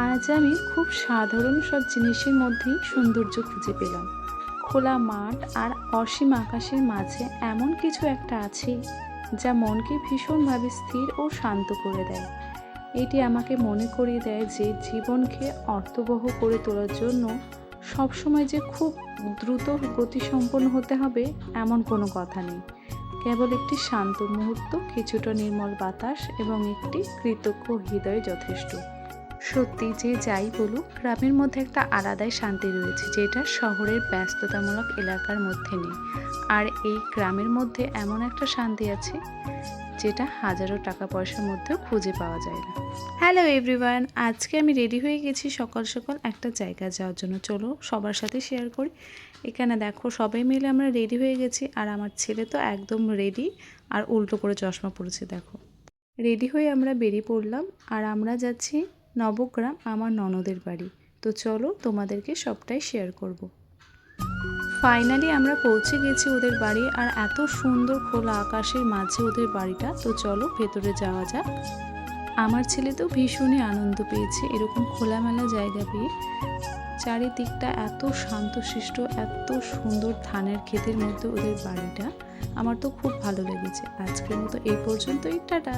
আজ আমি খুব সাধারণ সব জিনিসের মধ্যেই সৌন্দর্য খুঁজে পেলাম। খোলা মাঠ আর অসীম আকাশের মাঝে এমন কিছু একটা আছে যা মনকে ভীষণভাবে স্থির ও শান্ত করে দেয়। এটি আমাকে মনে করিয়ে দেয় যে জীবনকে অর্থবহ করে তোলার জন্য সবসময় যে খুব দ্রুত গতিসম্পন্ন হতে হবে এমন কোনো কথা নেই। কেবল একটি শান্ত মুহূর্ত, কিছুটা নির্মল বাতাস এবং একটি কৃতজ্ঞ হৃদয় যথেষ্ট। সত্যি যে যাই বলুক, গ্রামের মধ্যে একটা আলাদাই শান্তি রয়েছে যেটা শহরের ব্যস্ততামূলক এলাকার মধ্যে নেই। আর এই গ্রামের মধ্যে এমন একটা শান্তি আছে যেটা হাজারো টাকা পয়সার মধ্যেও খুঁজে পাওয়া যায় না। হ্যালো এভরিওয়ান, আজকে আমি রেডি হয়ে গেছি সকাল সকাল একটা জায়গা যাওয়ার জন্য। চলো সবার সাথে শেয়ার করি। এখানে দেখো সবাই মিলে আমরা রেডি হয়ে গেছি, আর আমার ছেলে তো একদম রেডি আর উল্টো করে চশমা পড়েছে। দেখো রেডি হয়ে আমরা বেরিয়ে পড়লাম, আর আমরা যাচ্ছি নবগ্রাম, আমার ননদের বাড়ি। তো চলো তোমাদেরকে সবটাই শেয়ার করব। ফাইনালি আমরা পৌঁছে গেছি ওদের বাড়ি, আর এত সুন্দর খোলা আকাশের মাঝে ওদের বাড়িটা। তো চলো ভেতরে যাওয়া যাক। আমার ছেলে তো ভীষণই আনন্দ পেয়েছে এরকম খোলামেলা জায়গা পেয়ে। চারিদিকটা এত শান্তশিষ্ট, এত সুন্দর ধানের ক্ষেতের মধ্যে ওদের বাড়িটা। আমার তো খুব ভালো লেগেছে। আজকের মতো এই পর্যন্তই, টাটা।